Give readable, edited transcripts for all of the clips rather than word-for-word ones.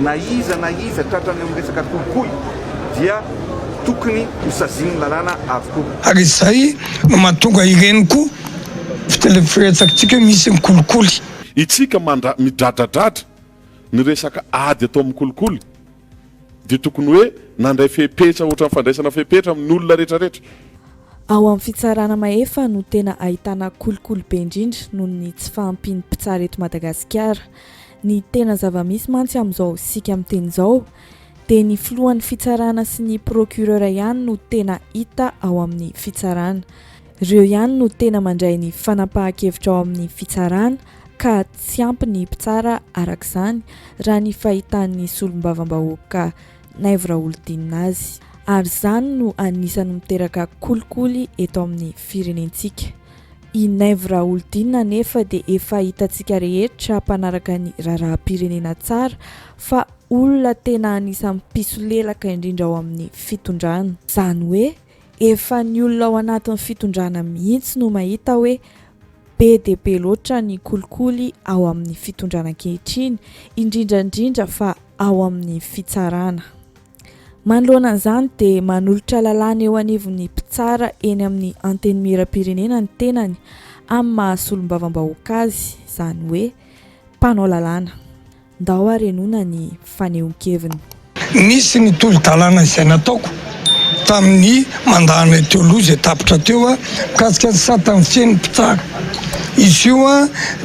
na iza tratrany amin'ny resaka kolikoly dia tokony hosaziny lalàna avokoa. Ary izay no mahatonga ireny koa fitelefirentsakitsika misy ny kolikoly. Itsika midradradratra ny resaka ady atao amin'ny kolikoly dia tokony hoe nandray fepetra ohatran'ny fandraisana fepetra amin'ny olona rehetrarehetra. Ao amin'ny fitsarana maefa no tena ahitana kolikoly be indrindra noho ny tsy fahampian'ny mpitsara eto Madagasikara. Ny tena zava-misy mantsy amin'izao sika amin'ny teny izao dia ny filohan'ny fitsarana sy ny procureur ihany no tena hita ao amin'ny fitsarana. Ireo ihany no tena mandray ny fanapahan-kevitra ao amin'ny fitsarana ka tsy ampy ny mpitsara arak'izany raha ny fahitan'ny solombavam-bahoaka Naivo Raholdina azy. Ary izany no anisan'ny miteraka kolikoly eto amin'ny firenentsika. I Naivo Raholdina nefa dia efa hitantsika rehetra mpanaraka ny raharaham-pirenena tsara fa olona tena anisan'ny piso lelaka indrindra ao amin'ny fitondrana. Izany hoe efa ny olona ao anatin'ny fitondrana mihitsy no mahita hoe be dia be loatra ny kolikoly ao amin'ny fitondrana ankehitriny, indrindrandrindra fa ao amin'ny fitsarana. Manoloana an'izany dia manolotra lalàna eo anivon'ny mpitsara eny amin'ny anteny miram-pirenena ny tenany amin'ny mahasolom-bavam-bahoaka azy, izany hoe mpanao lalàna. Ndao arenona ny fanehoan-keviny. Nisy ny tolo-dalàna izay nataoko tamin'ny mandahana teo aloha izay tapitra teo mikasika ny satan'ny fiain'ny mpitsara. Izy io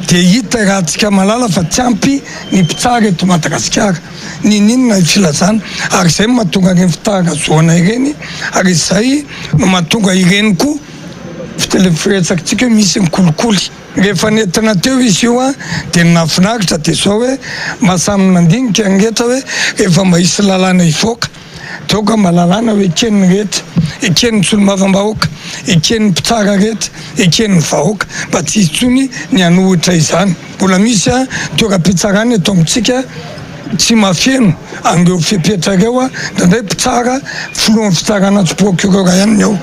dia hita raha antsika malala fa tsy ampy ny mpitsara eto Madagasikara. Ninona filazana ary izay mahatonga ireny fitarazoana ireny ary izay no mahatonga ireny koa fitelefirentsakitsika misy ny kolikoly. Rehefa nentina teo izy io dia nafinaritra dia izao hoe masamy nandinika ny rehetra hoe rehefa mba hisy lalàna ivoaka toka malalàna hoe eken'ny rehetra, eken'ny solombavam-bahoaka, eken'ny mpitsara rehetra, eken'ny vahoaka mba tsy hisy ny hanohitra izany. Mbola misy toeram-pitsarana eto amintsika tsy mafeno an'ireo fepetrareo ndraindray mpitsara filohan'ny fitsarana tsy procureur ihany ao.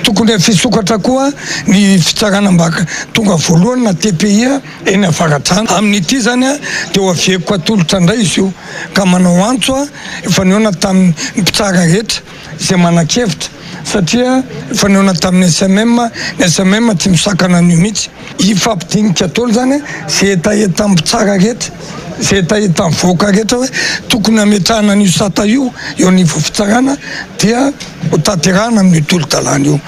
Tokony fisokatra koa ny fitsarana mbaka tonga voalohany na TPI eny Avaratrano. Amin'ity zany dia ho aveko atolotra indray izy io ka manao antso efa niona tamin'ny mpitsara rehetra izay manan-kevitra satria efa niona tamin'ny SMM tsy misakana an'io mihitsy. Ifampidinika atolo zany izay etaetan'ny mpitsara rehetra izay etaetan'ny vahoaka rehetra hoe tokony hametrahana an'io sata io eo anivon'ny fitsarana dia ho tanterahana amin'ny tolo-dalàna io.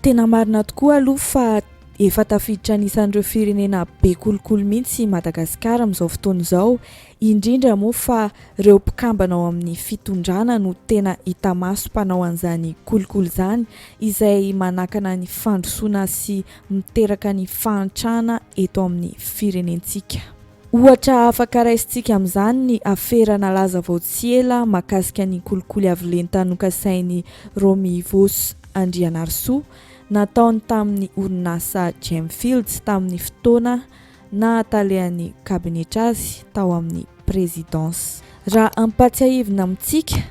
Tena marina tokoa aloha fa efa tafiditra anisan'ireo firenena be kolikoly mihitsy Madagasikara amin'izao fotoana izao, indrindra moa fa ireo mpikambana ao amin'ny fitondrana no tena hita maso mpanao an'izany kolikoly izany izay manakana ny fandrosoana sy miteraka ny fahantrana eto amin'ny firenentsika. Ohatra afaka raisintsika amin'izany ny afera nalaza vao tsy ela mahakasika ny kolikoly avy lenta nokasain'ny Romivos Andrianarsoa nataony tamin'ny orinasa Gemfields tamin'ny fotoana nahatalehan'ny kabinetra azy tao amin'ny présidence. Raha ampatsiahivina amintsika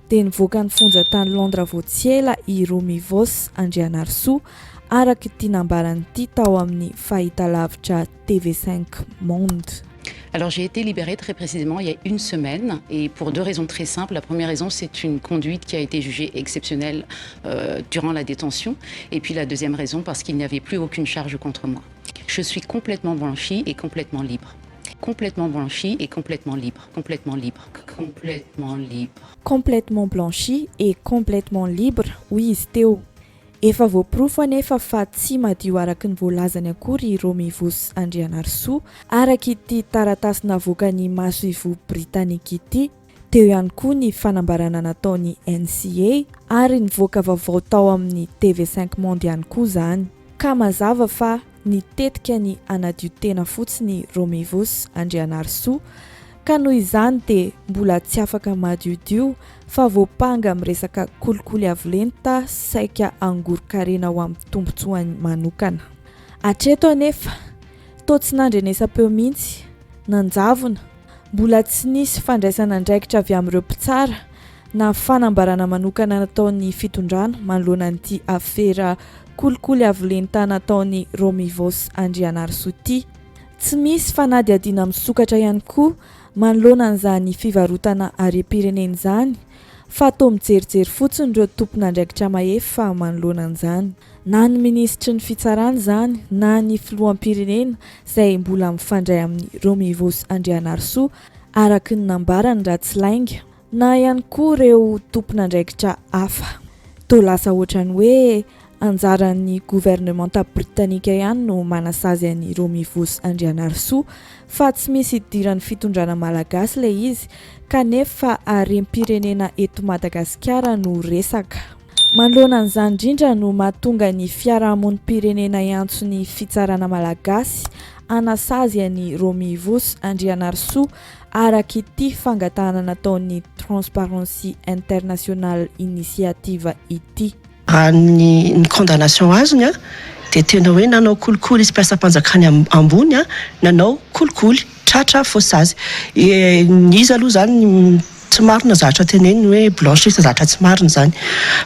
dia nivoaka ny fonjatany Londres vao tsy ela i Romivos Andrianarsoa araka ity nambarany ity tao amin'ny fahitalavitra TV5 Monde. Alors j'ai été libérée très précisément il y a une semaine et pour deux raisons très simples. La première raison, c'est une conduite qui a été jugée exceptionnelle durant la détention. Et puis la deuxième raison, parce qu'il n'y avait plus aucune charge contre moi. Je suis complètement blanchie et complètement libre. Complètement blanchie et complètement libre. Complètement libre. Complètement libre. Complètement blanchie et complètement libre. Oui, Théo. Efa voaporofo anefa fa tsy madio araka ny voalazany akory Romivos Andrianarsoa araka ity taratasy navoaka ny maso ivo Britanika ity. Teo ihany koa ny fanambarana nataony NCA ary nivoaka vaovao tao amin'ny TV5 Monde ihany koa izany. Ka mazava fa nitetika ny anadio tena fotsiny Romivos Andrianarsoa ka noho izany dia mbola tsy afaka madiodio fa voapanga amin'ny resaka kolikoly avo lenta saika angorokarena ho amin'ny tombotsoany manokana. Hatreto anefa toa tsy nandrenesam-peo mihitsy nanjavona mbola tsy nisy fandraisana andraikitra avy amin'ireo mpitsara na fanambarana manokana nataony fitondrana manoloana an'ity afera kolikoly avo lenta nataony Romivos Andrianarsoa ity. Tsy misy fanadiadiana misokatra ihany koa manoloana an'izany fivarotana harem-pirenena izany fa toa mijerijery fotsiny ireo tompon'andraikitra mahefy fa manoloana an'izany na ny ministry ny fitsarana izany na ny filoham-pirenena izay mbola mifandray amin'ny Romivos Andrianarsoa araky ny nambarany Ratsilainga na ihany koa ireo tompon'andraikitra hafa. Toa lasa ohatrany hoe anjaran'ny gouvernementa britanika ihany no manasazy an'i Romivos Andrianarsoa fa tsy misy idiran'ny fitondrana malagasy ilay izy kanefa harem-pirenena eto Madagasikara no resaka. Manoloana an'izany indrindra no mahatonga ny fiarahamonim-pirenena iantso ny fitsarana malagasy anasazy an'i Romivos Andrianarsoa araky ity fangatahana nataon'ny Transparency International Initiative ity. Raha ny condamnation azony dia tena hoe nanao kolikoly izy mpiasa-panjakany ambony nanao kolikoly tratra fossazy. Izy aloha zany tsy marina zavatra teneny hoe blanchiste zavatra tsy marina zany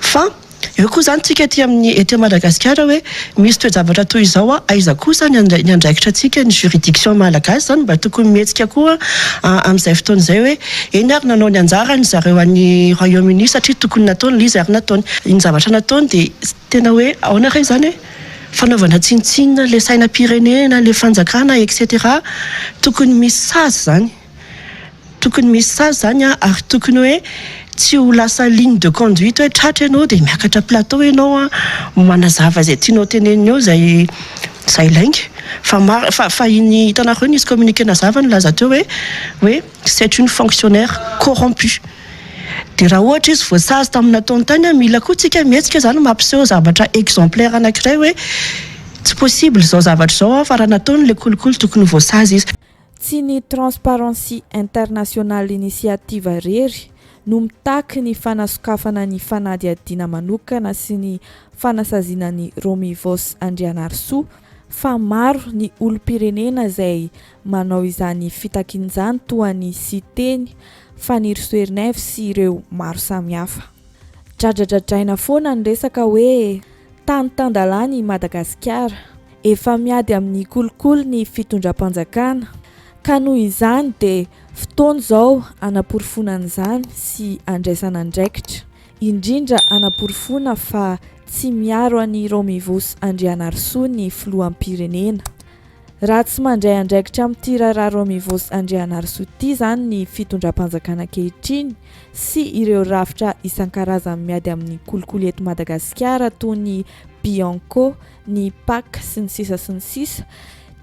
fa eo koa zany tsika ety Madagasikara hoe misy toe-javatra toy izao aiza kosa ny andraikitra tsika ny juridiction malagasy zany mba tokony mihetsika koa amin'izay fotoana izay hoe eny ary nanao ny anjarany zareo any Royaume-Uni satria tokony nataony izy ary nataony ny zavatra nataony dia tena hoe ahoana ray zany hoe fanaovana tsinitsinina le sainam-pirenena le fanjakana etc tokony misy sazy zany ary tokony hoe tsy ho lasa ligne de conduite hoe tratra ianao dia miakatra plateau ianao manazava izay tianao tenenina eo zay ilainga fa iny hitanareo nisy communiqué nazava nilaza teo hoe c'est une fonctionnaire corrompue. Dia raha ohatra izy voasazy tamin'ny nataony tany mila koa tsika mihetsika zany mampiseho zavatra exemplaire anankiray hoe tsy possible zao zavatra zao fa raha nataony le kolikoly tokony voasazy izy. Tsy ny Transparency International Initiative rery no mitaky ny fanasokafana ny fanadihadiana manokana sy ny fanasaziana ny Romivos Andrianarsoa fa maro ny olom-pirenena izay manao izany fitakin'izany toa ny Siteny, Fanirisoerinefy sy ireo maro samihafa. Dradradradraina foana ny resaka hoe tany tandalany Madagasikara efa miady amin'ny kolikoly ny fitondram-panjakana ka noho izany dia fotoana izao anaporofonan'izany sy andraisana andraikitra indrindra anaporofona fa tsy miaro an'i Romivos Andrianarsoa ny filoham-pirenena. Raha tsy mandray andraikitra amin'ity raharaha Romivos Andrianarsoa ity zany ny fitondram-panjakana ankehitriny sy ireo rafitra isan-karazany miady amin'ny kolikoly eto Madagasikara toy ny Bianco, ny PAC sy ny sisa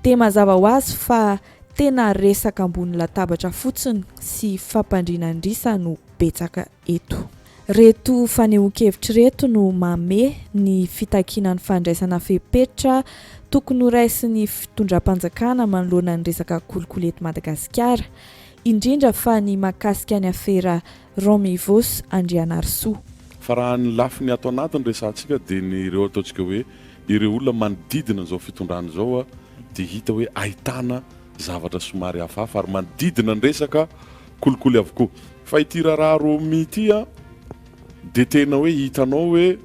dia mazava ho azy fa tena resaka ambony latabatra fotsiny sy fampandrinan-drisa no betsaka eto. Reto fanehoan-kevitra reto no mame ny fitakinan'ny fandraisana fepetra tokony ho raisin'ny fitondram-panjakana manoloana ny resaka kolikoly eto Madagasikara indrindra fa ny mahakasika ny afera Romivos Andrianarsoa. Fa raha ny lafiny ato anatiny resantsika dia ny ireo ataontsika hoe ireo olona manodidina izao fitondrana izao dia hita hoe ahitana zavatra somary hafahafa ary manodidina ny resaka kolikoly avokoa. Fa ity raha Romi ity dia tena hoe hitanao hoe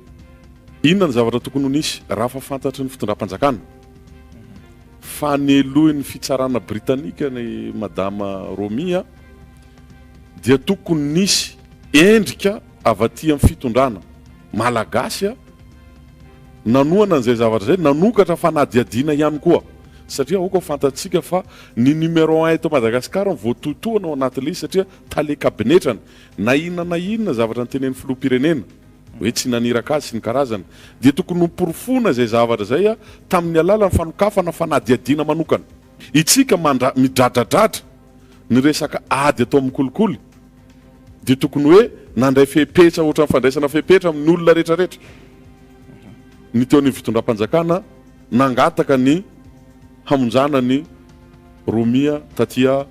inona ny zavatra tokony ho nisy raha fa fantatry ny fitondram-panjakana. Fa nielohin'ny fitsarana britanika ny madama Romi dia tokony nisy endrika avy aty amin'ny fitondrana malagasy nanoana an'izay zavatra zay nanokatra fanadihadiana ihany koa satria aoka fantatsika fa ny numéro 1 eto Madagasikara voatotoana ao anatin'ilay izy satria tale kabinetrany na inona zavatra nytenen'ny filoham-pirenena hoe tsy naniraka azy sy ny karazana dia tokony noporofona izay zavatra zay tamin'ny alalan'ny fanokafana fanadihadiana manokana. Itsika midradradratra ny resaka ady atao amin'ny kolikoly dia tokony hoe nandray fepetra ohatra ny fandraisana fepetra amin'ny olona rehetrarehetra. Ny teo ny fitondram-panjakana nangataka ny hamonjana ny Romia tatia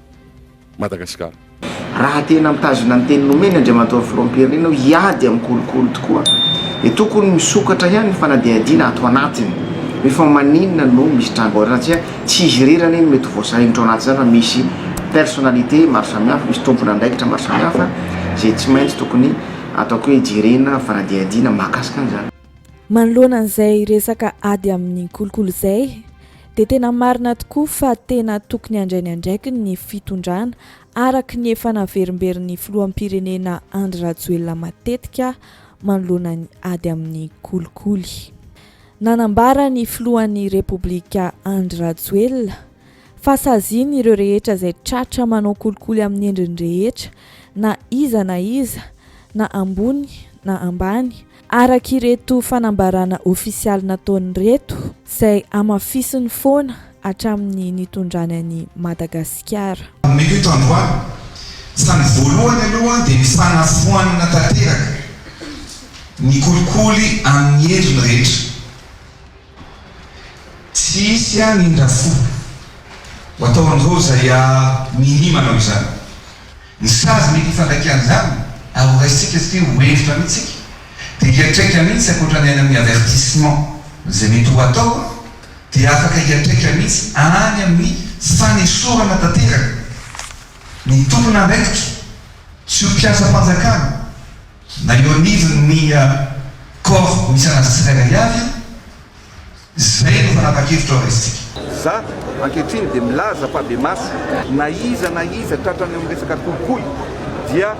Madagasikara. Raha tena mitazona ny teny nomeny Andriamatoa filoham-pirenena hiady amin'ny kolikoly tokoa dia tokony misokatra ihany ny fanadihadiana ato anatiny. Efa maninona no misy tranga ao satria tsy izy rirana iny mety voasaingitra ao anaty zany raha misy personnalité maro samihafa, misy tompona andraikitra maro samihafa izay tsy maintsy tokony ataoko hoe hijerena fanadihadiana mahakasika an'izany. Manoloana an'izay resaka ady amin'ny kolikoly izay dia tena marina tokoa fa tena tokony andrainy andraiky ny fitondrana araka ny efa naverimberin'ny filoham-pirenena Andry Rajoelina matetika manoloana ny ady amin'ny kolikoly. Nanambara ny filohan'ny Repoblika Andry Rajoelina fa saziany ireo rehetra izay tratra manao kolikoly amin'ny endriny rehetra na iza na ambony na ambany araka ireto fanambarana ofisialy nataony reto izay amafisiny foana hatramin'ny nitondrany any Madagasikara. Mety eto androany sany voalohany aloha dia ny fanafoanana tanteraka ny kolikoly amin'ny endriny rehetra. Tsisy ny indrafo ho ataon'izao izay minimanao izany. Ny sazy mety ifandraikan'izany ary raisitsika sy hohevitra mihitsika dia hiatraika mihitsy ankoatrany any amin'ny avertissement izay mety ho atao dia afaka hiatraika mihitsy any amin'ny fanesorana tanteraka. Ny tompona andraikitra tsy ho mpiasa mpanjakana na eo anivony corps misy anazy tsirairay avy izay no fanapa-kevitra ao raisitsika. Za ankehitriny dia milaza mpabe maso na iza tratrany amin'ny resaka kolikoly dia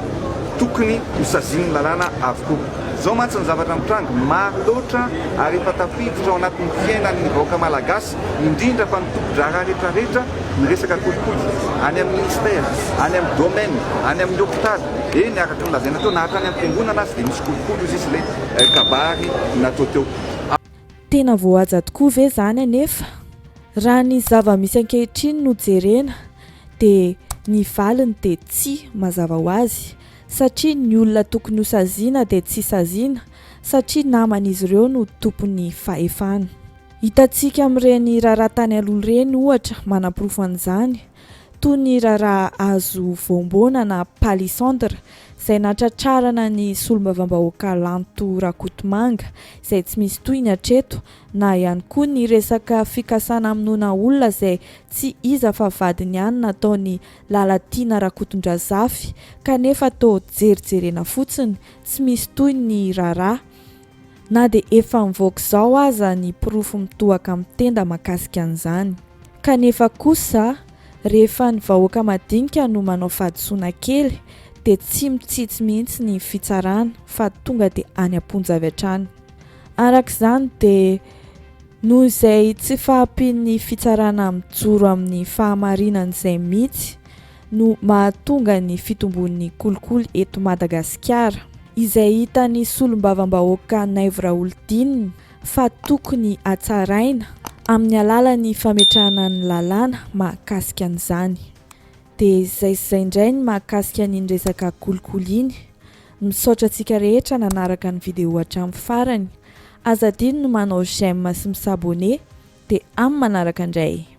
tokony hosaziny lalàna avokoa. Zao mantsy ny zavatra mitranga maro loatra ary efa tafiditra ao anatin'ny fiainan'ny vahoaka malagasy indrindra fa ny tompo-draharaha rehetrarehetra ny resaka kolikoly any amin'ny ministère, any amin'ny domaine, any amin'ny hôpitaly. Eny araka ny lazaina teo na hatrany amin'ny fiangonana azy dia misy kolikoly izy ilay kabary natao teo. Tena voahaja tokoa ve zany anefa? Raha ny zava-misy ankehitriny no jerena dia ny valiny dia tsy mazava ho azy satria ny olona tokony ho saziana dia tsy saziana satria naman'izy ireo no tompony fahefana. Hitantsika amin'ireny raharaha tany aloha ireny ohatra manam-porofo an'izany toy ny raharaha azo voamboana na palissandre izay natratrarana ny solombavambahoaka Lanto Rakotomanga izay tsy misy tohiny hatreto na ihany koa ny resaka fikasana aminona olona izay tsy iza fa vadiny ihany nataony Lalatiana Rakotondrazafy kanefa toa jerijerena fotsiny tsy misy tohiny ny raharaha na dia efa mivoaka izao aza ny porofo mitohaka amin'ny tenda mahakasika an'izany. Kanefa kosa rehefa ny vahoaka madinika no manao fahadisoana kely dia tsy mitsitsy mihitsy ny fitsarana fa tonga dia any am-ponjavy hatrany. Arak'izany dia noho izay tsy fahampian'ny fitsarana mijoro amin'ny fahamarinan'izay mihitsy no mahatonga ny fitombon'ny kolikoly eto Madagasikara izay hitan'ny solombavambahoaka Naivo Raholdinina fa tokony hatsaraina amin'ny alalan'ny fametrahana ny lalàna mahakasika an'izany. Dia izay indray ny mahakasika ny resaka kolikoly iny. Misaotra antsika rehetra nanaraka ny video hatramin'ny farany. Azadino no manao j'aime sy misabone dia amin'ny manaraka indray.